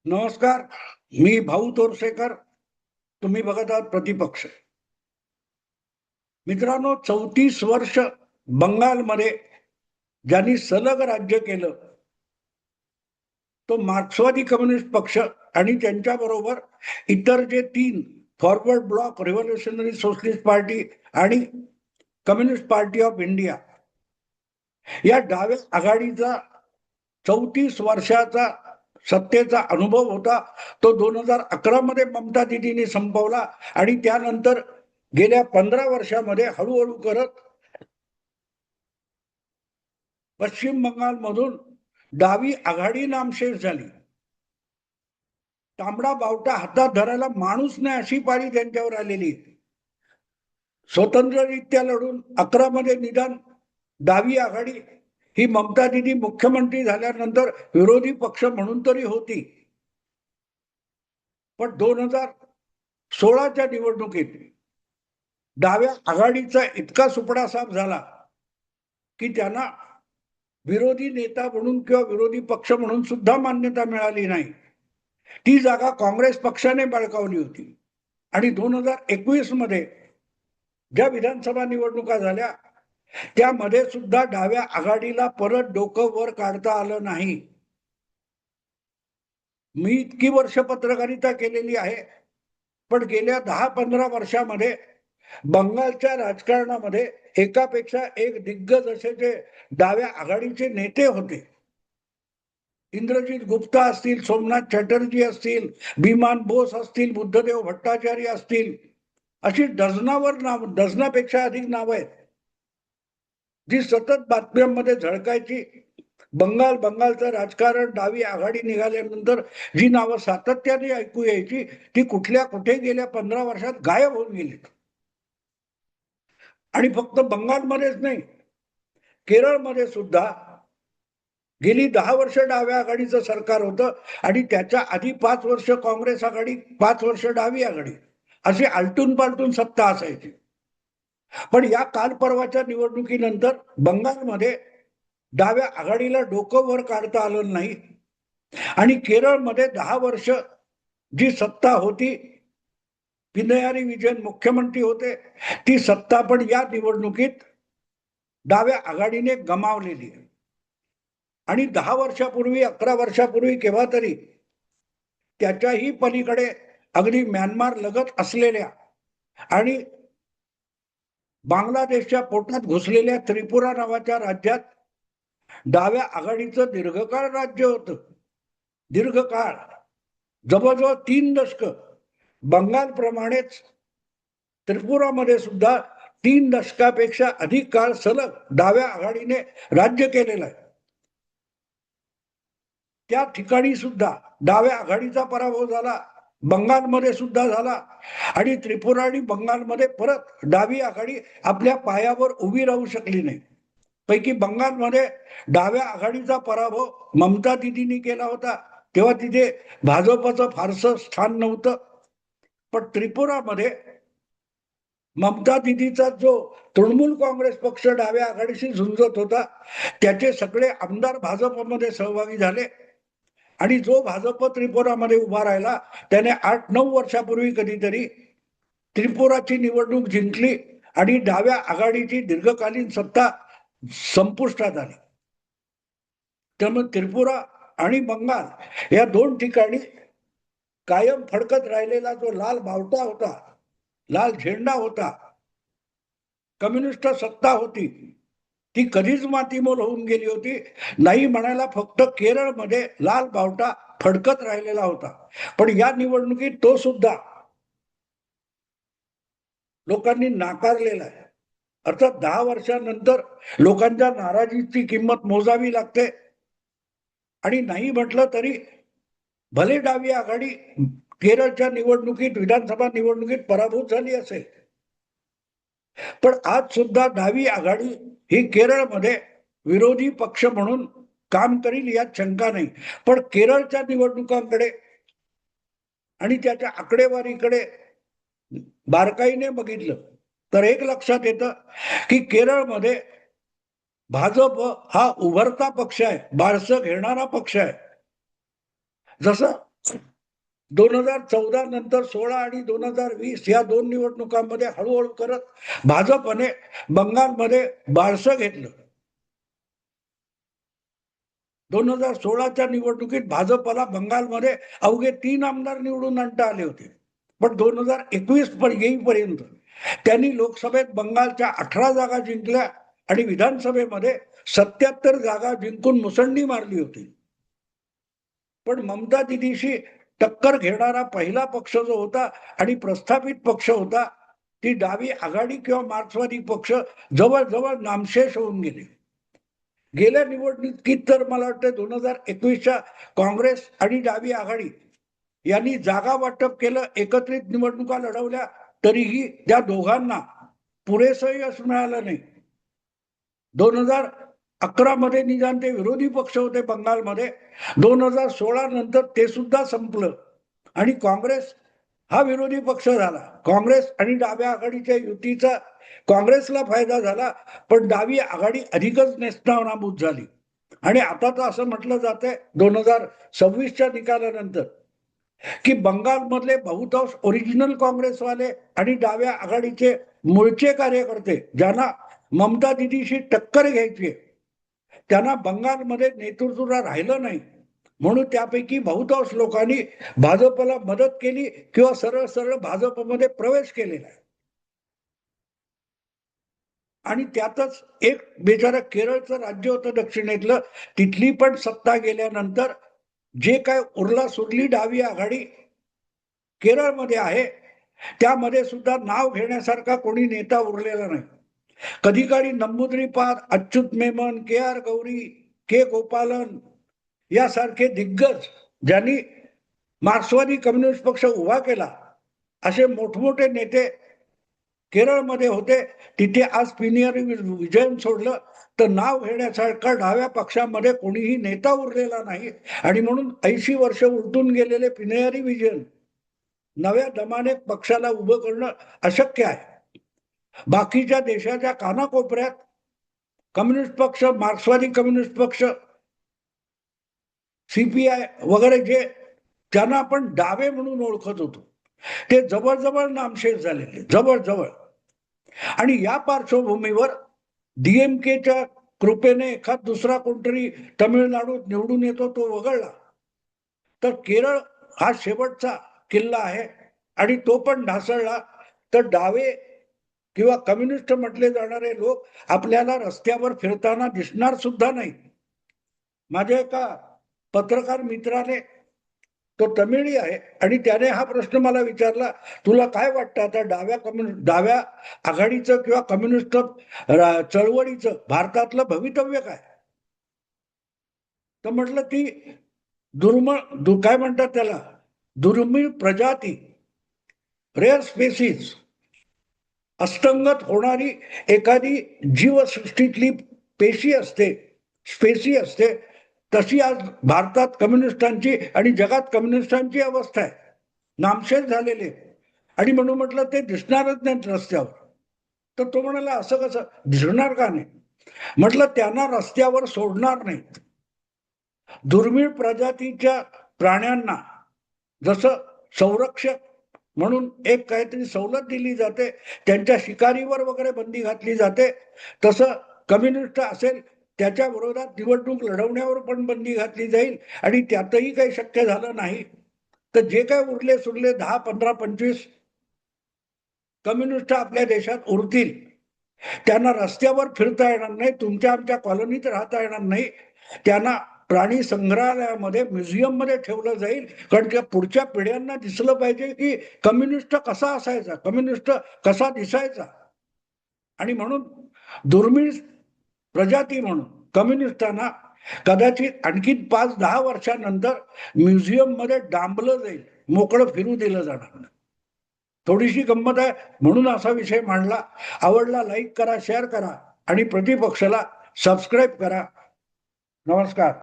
नमस्कार. मी भाऊ तोरसेकर. तुम्ही बघत आहात प्रतिपक्ष. मित्रांनो, 34 वर्ष बंगालमध्ये ज्यांनी सलग राज्य केलं तो मार्क्सवादी कम्युनिस्ट पक्ष आणि त्यांच्याबरोबर इतर जे 3 forward block, revolutionary socialist party आणि कम्युनिस्ट पार्टी ऑफ इंडिया या डाव्या आघाडीचा 34 वर्षाचा सत्तेचा अनुभव होता. तो 2011 मध्ये ममता दीदींनी संपवला आणि त्यानंतर गेल्या 15 वर्षामध्ये हळूहळू करत पश्चिम बंगालमधून डावी आघाडी नामशेष झाली. तांबडा बावटा हातात धरायला माणूस नाही अशी पाळी त्यांच्यावर आलेली. स्वतंत्ररित्या लढून 11 मध्ये निदान डावी आघाडी ही ममता दीदी मुख्यमंत्री झाल्यानंतर विरोधी पक्ष म्हणून तरी होती. पण 2016च्या निवडणुकीत डाव्या आघाडीचा इतका सुपडा साफ झाला की त्यांना विरोधी नेता म्हणून किंवा विरोधी पक्ष म्हणून सुद्धा मान्यता मिळाली नाही. ती जागा काँग्रेस पक्षाने बळकावली होती. आणि 2021 मध्ये ज्या विधानसभा निवडणुका झाल्या त्यामध्ये सुद्धा डाव्या आघाडीला परत डोकं वर काढता आलं नाही. मी इतकी वर्ष पत्रकारिता केलेली आहे, पण गेल्या 10-15 वर्षामध्ये बंगालच्या राजकारणामध्ये एकापेक्षा एक दिग्गज असे जे डाव्या आघाडीचे नेते होते, इंद्रजीत गुप्ता असतील, सोमनाथ चॅटर्जी असतील, भीमान बोस असतील, बुद्धदेव भट्टाचार्य असतील, अशी डझनापेक्षा अधिक नावं आहेत जी सतत बातम्यांमध्ये झळकायची. बंगालचं राजकारण डावी आघाडी निघाल्यानंतर जी नावं सातत्याने ऐकू यायची ती कुठे गेल्या 15 वर्षात गायब होऊन गेली. आणि फक्त बंगालमध्येच नाही, केरळमध्ये सुद्धा गेली 10 वर्ष डाव्या आघाडीचं सरकार होतं आणि त्याच्या आधी 5 वर्ष काँग्रेस आघाडी, 5 वर्ष डावी आघाडी, अशी आलटून पालटून सत्ता असायची. पण या काल परवाच्या निवडणुकीनंतर बंगालमध्ये डाव्या आघाडीला डोकं वर काढता आलं नाही. आणि केरळमध्ये 10 वर्ष जी सत्ता होती, पिनयारी विजयन मुख्यमंत्री होते, ती सत्ता पण या निवडणुकीत डाव्या आघाडीने गमावलेली. आणि 10 वर्षापूर्वी, 11 वर्षापूर्वी केव्हा तरी त्याच्याही पलीकडे अगदी म्यानमार लगत असलेल्या आणि बांगलादेशच्या पोटात घुसलेल्या त्रिपुरा नावाच्या राज्यात डाव्या आघाडीचं दीर्घकाळ राज्य होतं. दीर्घकाळ, जवळजवळ 3 दशक. बंगालप्रमाणेच त्रिपुरामध्ये सुद्धा 3 दशकापेक्षा अधिक काळ सलग डाव्या आघाडीने राज्य केलेलं आहे. त्या ठिकाणी सुद्धा डाव्या आघाडीचा पराभव झाला, बंगालमध्ये सुद्धा झाला. आणि त्रिपुरा आणि बंगालमध्ये परत डावी आघाडी आपल्या पायावर उभी राहू शकली नाही. पैकी बंगालमध्ये डाव्या आघाडीचा पराभव ममता दीदींनी केला होता, तेव्हा तिथे भाजपचं फारसं स्थान नव्हतं. पण त्रिपुरामध्ये ममता दीदीचा जो तृणमूल काँग्रेस पक्ष डाव्या आघाडीशी झुंजत होता त्याचे सगळे आमदार भाजपमध्ये सहभागी झाले. आणि जो भाजप त्रिपुरामध्ये उभा राहिला त्याने 8-9 वर्षापूर्वी कधीतरी त्रिपुराची निवडणूक जिंकली आणि डाव्या आघाडीची दीर्घकालीन सत्ता संपुष्टात आली. त्यामुळे त्रिपुरा आणि बंगाल या 2 ठिकाणी कायम फडकत राहिलेला जो लाल बावटा होता, लाल झेंडा होता, कम्युनिस्ट सत्ता होती, ती कधीच मातीमोल होऊन गेली होती. नाही म्हणायला फक्त केरळमध्ये लाल बावटा फडकत राहिलेला होता. पण या निवडणुकीत तो सुद्धा लोकांनी नाकारलेला आहे. अर्थात 10 वर्षांनंतर लोकांच्या नाराजीची किंमत मोजावी लागते. आणि नाही म्हटलं तरी भले डावी आघाडी केरळच्या निवडणुकीत, विधानसभा निवडणुकीत पराभूत झाली असेल, पण आज सुद्धा डावी आघाडी ही केरळमध्ये विरोधी पक्ष म्हणून काम करील यात शंका नाही. पण केरळच्या निवडणुकांकडे आणि त्याच्या आकडेवारीकडे बारकाईने बघितलं तर एक लक्षात येतं की केरळमध्ये भाजप हा उभरता पक्ष आहे, बारसं घेणारा पक्ष आहे. जसं 2014 नंतर 16 आणि 2020 या 2 निवडणुकांमध्ये हळूहळू करत भाजपने बंगालमध्ये बाळसं घेतलं. 2016च्या निवडणुकीत भाजपला बंगालमध्ये अवघे 3 आमदार निवडून आणता आले होते. पण 2021 येईपर्यंत त्यांनी लोकसभेत बंगालच्या 18 जागा जिंकल्या आणि विधानसभेमध्ये 77 जागा जिंकून मुसंडी मारली होती. पण ममता दिदीशी टक्कर घेणारा पहिला पक्ष जो होता आणि प्रस्थापित पक्ष होता, ती डावी आघाडी किंवा मार्क्सवादी पक्ष जवळजवळ नामशेष होऊन गेले. गेल्या निवडणुकीत तर मला वाटतं 2021च्या काँग्रेस आणि डावी आघाडी यांनी जागा वाटप केलं, एकत्रित निवडणुका लढवल्या, तरीही त्या दोघांना पुरेसं यश मिळालं नाही. 2011 मध्ये निदान ते विरोधी पक्ष होते बंगालमध्ये. 2016 नंतर ते सुद्धा संपलं आणि काँग्रेस हा विरोधी पक्ष झाला. काँग्रेस आणि डाव्या आघाडीच्या युतीचा काँग्रेसला फायदा झाला, पण डावी आघाडी अधिकच नेस्तनाबूत झाली. आणि आता तर असं म्हटलं जातंय 2026च्या निकालानंतर की बंगालमधले बहुतांश ओरिजिनल काँग्रेसवाले आणि डाव्या आघाडीचे मूळचे कार्यकर्ते ज्यांना ममता दिदीशी टक्कर घ्यायची त्यांना बंगालमध्ये नेतृत्व राहिलं नाही, म्हणून त्यापैकी बहुतांश लोकांनी भाजपला मदत केली किंवा सरळ सरळ भाजपमध्ये प्रवेश केलेला आहे. आणि त्यातच एक बेचारा केरळचं राज्य होतं दक्षिणेतलं, तिथली पण सत्ता गेल्यानंतर जे काय उरला सुरली डावी आघाडी केरळमध्ये आहे, त्यामध्ये सुद्धा नाव घेण्यासारखा कोणी नेता उरलेला नाही. कधी काळी नंबूद्रीपाद, अच्युत मेमन, के आर गौरी, के गोपालन यासारखे दिग्गज ज्यांनी मार्क्सवादी कम्युनिस्ट पक्ष उभा केला, असे मोठमोठे नेते केरळमध्ये होते. तिथे आज पिनियरी विजयन सोडलं तर नाव घेण्यासारखा डाव्या पक्षामध्ये कोणीही नेता उरलेला नाही. आणि म्हणून 80 वर्ष उलटून गेलेले पिनियरी विजयन नव्या दमाने पक्षाला उभं करणं अशक्य आहे. बाकीच्या देशाच्या कानाकोपऱ्यात कम्युनिस्ट पक्ष, मार्क्सवादी कम्युनिस्ट पक्ष, सीपीआय वगैरे जे त्यांना आपण डावे म्हणून ओळखत होतो, ते जवळजवळ नामशेष झालेले, जवळजवळ. आणि या पार्श्वभूमीवर डीएमकेच्या कृपेने एखाद दुसरा कोणतरी तमिळनाडूत निवडून येतो तो वगळला, तर केरळ हा शेवटचा किल्ला आहे आणि तो पण ढासळला तर डावे किंवा कम्युनिस्ट म्हटले जाणारे लोक आपल्याला रस्त्यावर फिरताना दिसणार सुद्धा नाही. माझ्या एका पत्रकार मित्राने, तो तमिळी आहे, आणि त्याने हा प्रश्न मला विचारला, तुला काय वाटतं आता डाव्या आघाडीचं किंवा कम्युनिस्ट चळवळीचं भारतातलं भवितव्य काय? तर म्हटलं ती काय म्हणतात त्याला, दुर्मिळ प्रजाती, रेअर स्पेसीज, अस्तंगत होणारी एखादी जीवसृष्टीतली पेशी असते, स्पेसी असते, तशी आज भारतात कम्युनिस्टांची आणि जगात कम्युनिस्टांची अवस्था आहे. नामशेष झालेले. आणि म्हणून म्हटलं ते दिसणारच नाहीत रस्त्यावर. तर तो म्हणाला असं कसं दिसणार का नाही? म्हटलं त्यांना रस्त्यावर सोडणार नाहीत. दुर्मिळ प्रजातीच्या प्राण्यांना जसं संरक्षक म्हणून एक काहीतरी सवलत दिली जाते, त्यांच्या शिकारीवर वगैरे बंदी घातली जाते, तसं कम्युनिस्ट असेल त्याच्या विरोधात निवडणूक लढवण्यावर पण बंदी घातली जाईल. आणि त्यातही काही शक्य झालं नाही तर जे काय उरले सुरले 10, 15, 25 कम्युनिस्ट आपल्या देशात उरतील, त्यांना रस्त्यावर फिरता येणार नाही, तुमच्या आमच्या कॉलनीत राहता येणार नाही, त्यांना प्राणी संग्रहालयामध्ये, म्युझियम मध्ये ठेवलं जाईल. कारण त्या पुढच्या पिढ्यांना दिसलं पाहिजे की कम्युनिस्ट कसा असायचा, कम्युनिस्ट कसा दिसायचा. आणि म्हणून दुर्मिळ प्रजाती म्हणून कम्युनिस्टांना कदाचित आणखी 5-10 वर्षानंतर म्युझियम मध्ये डांबलं जाईल, मोकळं फिरू दिलं जाणार. थोडीशी गंमत आहे म्हणून असा विषय मांडला. आवडला लाईक करा, शेअर करा आणि प्रतिपक्षाला सबस्क्राईब करा. नमस्कार.